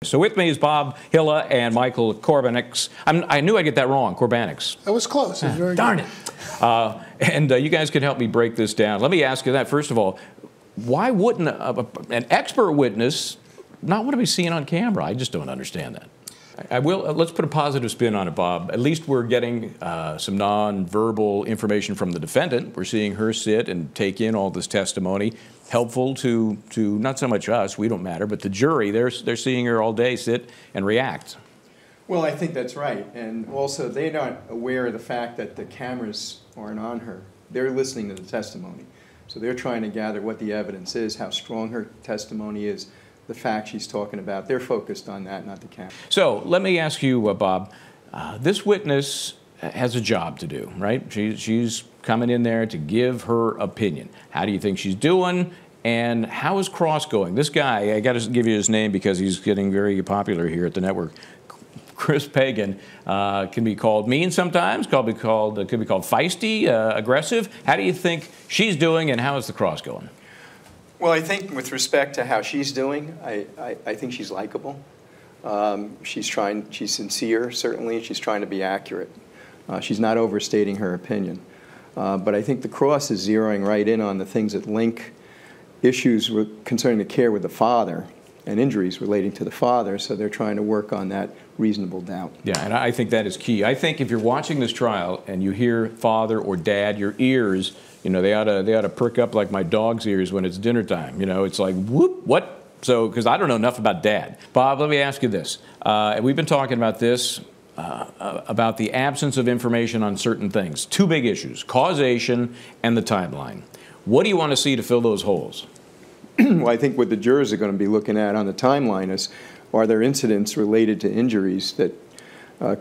So with me is Bob Hille and Michael Corbanix. I knew I'd get that wrong, Corbanix. That was close. It was very Darn good. it. You guys can help me break this down. Let me ask you that. First of all, why wouldn't an expert witness not want to be seen on camera? I just don't understand that. Let's put a positive spin on it, Bob. At least we're getting some non-verbal information from the defendant. We're seeing her sit and take in all this testimony. Helpful to not so much us, we don't matter, but the jury, they're seeing her all day sit and react. Well, I think that's right. And also, they're not aware of the fact that the cameras aren't on her. They're listening to the testimony. So they're trying to gather what the evidence is, how strong her testimony is, the fact she's talking about. They're focused on that, not the camera. So let me ask you, Bob, this witness has a job to do, right? She's coming in there to give her opinion. How do you think she's doing? And how is Cross going? This guy, I got to give you his name because he's getting very popular here at the network. Chris Pagan can be called mean sometimes, could be called feisty, aggressive. How do you think she's doing, and how is the Cross going? Well, I think with respect to how she's doing, I think she's likable. She's sincere, certainly. She's trying to be accurate. She's not overstating her opinion. But I think the Cross is zeroing right in on the things that link issues concerning the care with the father and injuries relating to the father, so they're trying to work on that reasonable doubt. Yeah, and I think that is key. I think if you're watching this trial and you hear father or dad, your ears, you know, they ought to perk up like my dog's ears when it's dinner time. You know, it's like, whoop, what? So, because I don't know enough about dad. Bob, let me ask you this. We've been talking about this, about the absence of information on certain things. Two big issues, causation and the timeline. What do you want to see to fill those holes? Well, I think what the jurors are going to be looking at on the timeline is, are there incidents related to injuries that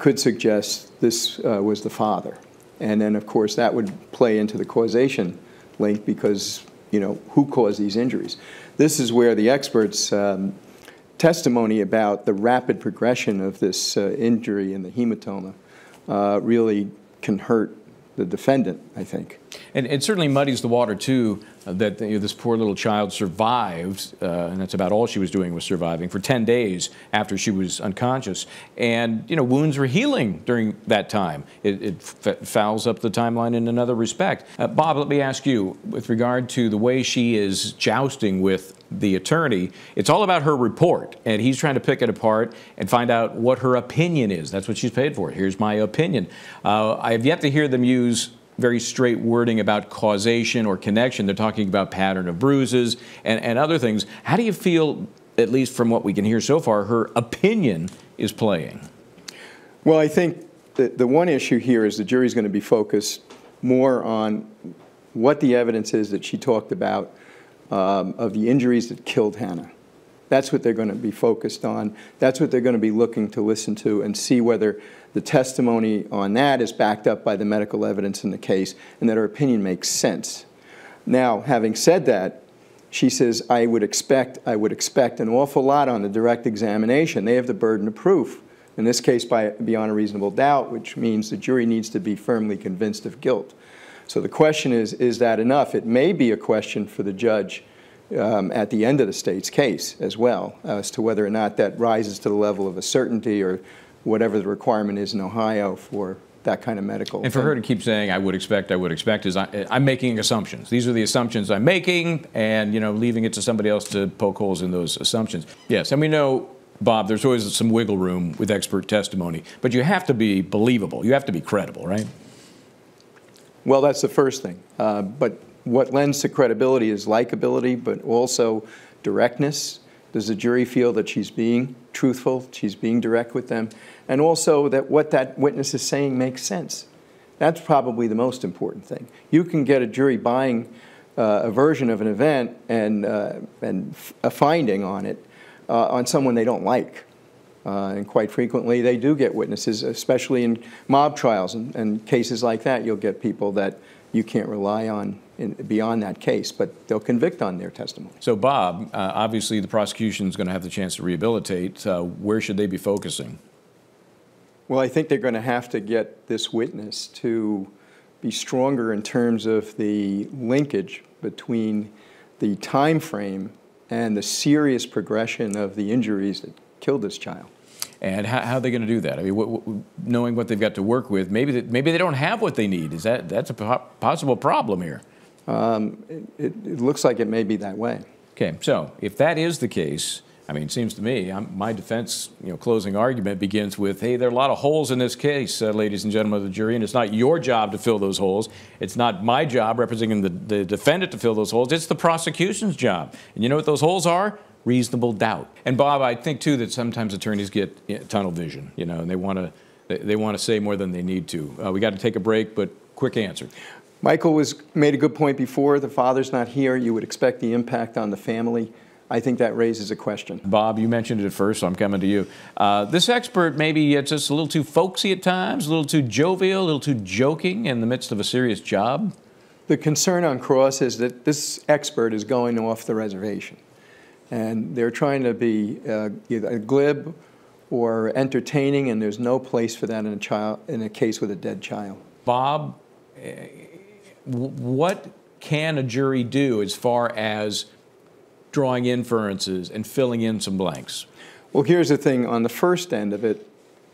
could suggest this was the father? And then, of course, that would play into the causation link because, you know, who caused these injuries? This is where the experts' testimony about the rapid progression of this injury and the hematoma really can hurt the defendant, I think. And it certainly muddies the water, too, that this poor little child survived, and that's about all she was doing was surviving, for 10 days after she was unconscious. And, you know, wounds were healing during that time. It fouls up the timeline in another respect. Bob, let me ask you, with regard to the way she is jousting with the attorney, it's all about her report, and he's trying to pick it apart and find out what her opinion is. That's what she's paid for. Here's my opinion. I have yet to hear them use very straight wording about causation or connection. They're talking about pattern of bruises and other things. How do you feel, at least from what we can hear so far, her opinion is playing? Well, I think that the one issue here is the jury's going to be focused more on what the evidence is that she talked about of the injuries that killed Hannah. That's what they're going to be focused on. That's what they're going to be looking to listen to and see whether the testimony on that is backed up by the medical evidence in the case and that her opinion makes sense. Now, having said that, she says, I would expect an awful lot on the direct examination. They have the burden of proof, in this case beyond a reasonable doubt, which means the jury needs to be firmly convinced of guilt. So the question is that enough? It may be a question for the judge at the end of the state's case as well, as to whether or not that rises to the level of a certainty or whatever the requirement is in Ohio for that kind of medical. And for her to keep saying, I would expect, is I'm making assumptions. These are the assumptions I'm making, and, you know, leaving it to somebody else to poke holes in those assumptions. Yes, and we know, Bob, there's always some wiggle room with expert testimony, but you have to be believable. You have to be credible, right? Well, that's the first thing. But what lends to credibility is likability, but also directness. Does the jury feel that she's being truthful, she's being direct with them, and also that what that witness is saying makes sense? That's probably the most important thing. You can get a jury buying a version of an event and a finding on it on someone they don't like. And quite frequently, they do get witnesses, especially in mob trials and cases like that. You'll get people that you can't rely on beyond that case, but they'll convict on their testimony. So, Bob, obviously the prosecution is going to have the chance to rehabilitate. Where should they be focusing? Well, I think they're going to have to get this witness to be stronger in terms of the linkage between the time frame and the serious progression of the injuries that killed this child. And how are they going to do that? I mean, knowing what they've got to work with, maybe they don't have what they need. That's a possible problem here? It looks like it may be that way. Okay, so if that is the case, I mean, it seems to me, my defense, closing argument begins with, hey, there are a lot of holes in this case, ladies and gentlemen of the jury, and it's not your job to fill those holes. It's not my job representing the defendant to fill those holes. It's the prosecution's job. And you know what those holes are? Reasonable doubt. And Bob, I think too that sometimes attorneys get tunnel vision, and they want to say more than they need to. We got to take a break, but quick answer. Michael made a good point before. The father's not here. You would expect the impact on the family. I think that raises a question. Bob, you mentioned it first, so I'm coming to you. This expert maybe it's just a little too folksy at times, a little too jovial, a little too joking in the midst of a serious job. The concern on cross is that this expert is going off the reservation. And they're trying to be either glib or entertaining, and there's no place for that in a case with a dead child. Bob, what can a jury do as far as drawing inferences and filling in some blanks? Well, here's the thing. On the first end of it,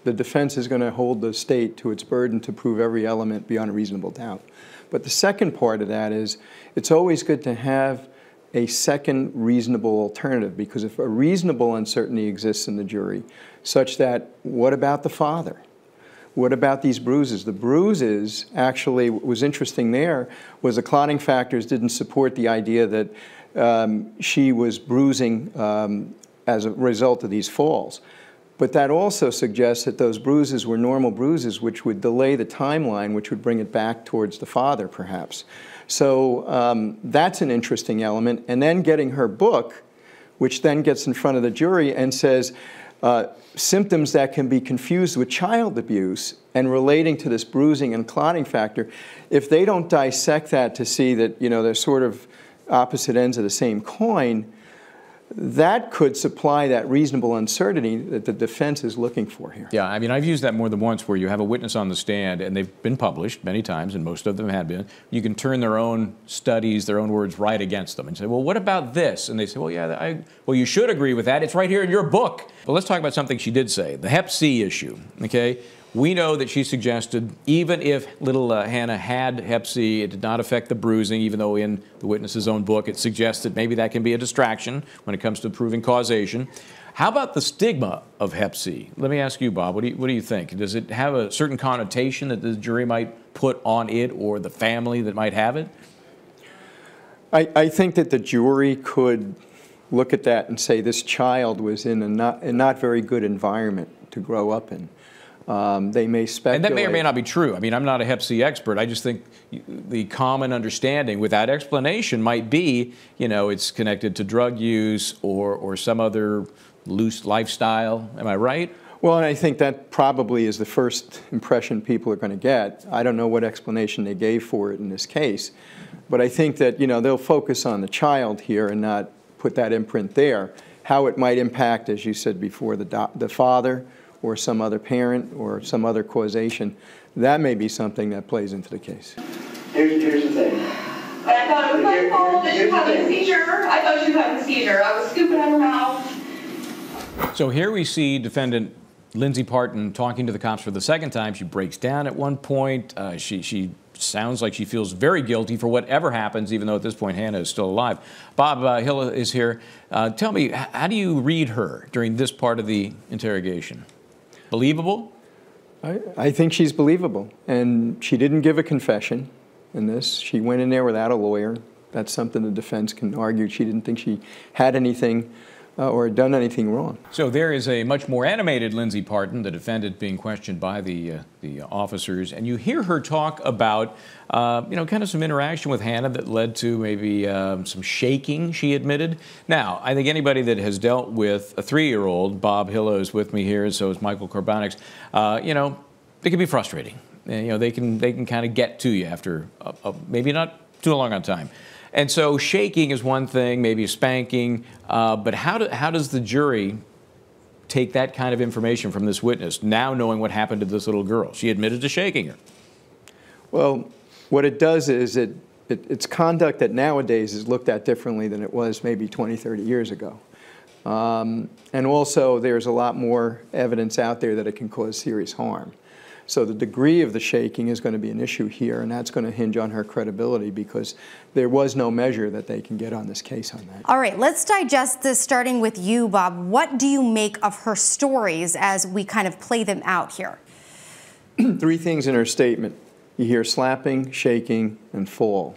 the defense is going to hold the state to its burden to prove every element beyond a reasonable doubt. But the second part of that is it's always good to have a second reasonable alternative, because if a reasonable uncertainty exists in the jury, such that what about the father? What about these bruises? The bruises, actually, what was interesting there was the clotting factors didn't support the idea that she was bruising as a result of these falls. But that also suggests that those bruises were normal bruises, which would delay the timeline, which would bring it back towards the father, perhaps. So that's an interesting element. And then getting her book, which then gets in front of the jury and says, symptoms that can be confused with child abuse and relating to this bruising and clotting factor, if they don't dissect that to see that, they're sort of opposite ends of the same coin, that could supply that reasonable uncertainty that the defense is looking for here. Yeah, I mean, I've used that more than once, where you have a witness on the stand, and they've been published many times, and most of them have been. You can turn their own studies, their own words right against them and say, well, what about this? And they say, well, yeah, well, you should agree with that. It's right here in your book. Well, let's talk about something she did say, the Hep C issue, okay? We know that she suggested even if little Hannah had Hep C, it did not affect the bruising, even though in the witness's own book it suggests that maybe that can be a distraction when it comes to proving causation. How about the stigma of Hep C? Let me ask you, Bob, what do you think? Does it have a certain connotation that the jury might put on it, or the family that might have it? I think that the jury could look at that and say this child was in a not very good environment to grow up in. They may speculate. And that may or may not be true. I mean, I'm not a Hep C expert. I just think the common understanding without explanation might be, it's connected to drug use or some other loose lifestyle. Am I right? Well, and I think that probably is the first impression people are going to get. I don't know what explanation they gave for it in this case, but I think that, they'll focus on the child here and not put that imprint there. How it might impact, as you said before, the father, or some other parent, or some other causation, that may be something that plays into the case. Here's the thing. I thought it was my fault that she was having a seizure. I thought she was having a seizure. I was scooping at her mouth. So here we see defendant Lindsay Partin talking to the cops for the second time. She breaks down at one point. She sounds like she feels very guilty for whatever happens, even though at this point Hannah is still alive. Bob, Hille is here. Tell me, how do you read her during this part of the interrogation? Believable? I think she's believable. And she didn't give a confession in this. She went in there without a lawyer. That's something the defense can argue. She didn't think she had anything or done anything wrong. So there is a much more animated Lindsay Partin, the defendant being questioned by the officers, and you hear her talk about, kind of some interaction with Hannah that led to maybe some shaking, she admitted. Now, I think anybody that has dealt with a 3-year-old, Bob Hille is with me here, and so is Michael Carbonix, it can be frustrating. And, they can kind of get to you after maybe not too long on time. And so shaking is one thing, maybe spanking, but how does the jury take that kind of information from this witness, now knowing what happened to this little girl? She admitted to shaking her. Well, what it does is it's conduct that nowadays is looked at differently than it was maybe 20, 30 years ago. And also, there's a lot more evidence out there that it can cause serious harm. So the degree of the shaking is going to be an issue here, and that's going to hinge on her credibility because there was no measure that they can get on this case on that. All right, let's digest this, starting with you, Bob. What do you make of her stories as we kind of play them out here? 3 things in her statement. You hear slapping, shaking, and fall.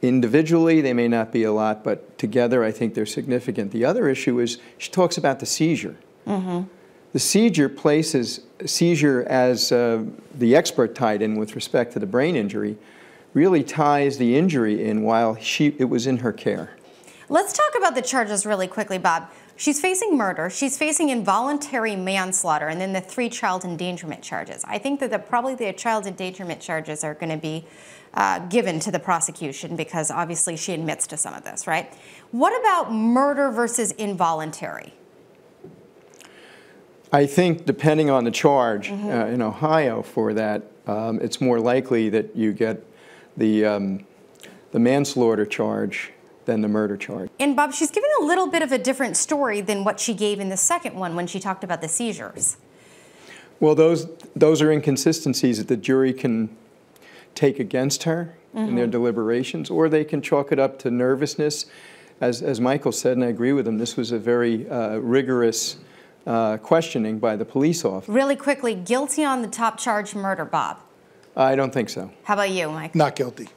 Individually, they may not be a lot, but together I think they're significant. The other issue is she talks about the seizure. The seizure, as the expert tied in with respect to the brain injury, really ties the injury in while it was in her care. Let's talk about the charges really quickly, Bob. She's facing murder, she's facing involuntary manslaughter, and then the 3 child endangerment charges. I think that probably the child endangerment charges are going to be given to the prosecution because obviously she admits to some of this, right? What about murder versus involuntary? I think depending on the charge in Ohio for that, it's more likely that you get the manslaughter charge than the murder charge. And Bob, she's giving a little bit of a different story than what she gave in the second one when she talked about the seizures. Well, those are inconsistencies that the jury can take against her in their deliberations, or they can chalk it up to nervousness. As Michael said, and I agree with him, this was a very rigorous questioning by the police officer. Really quickly, guilty on the top charge murder, Bob? I don't think so. How about you, Mike? Not guilty.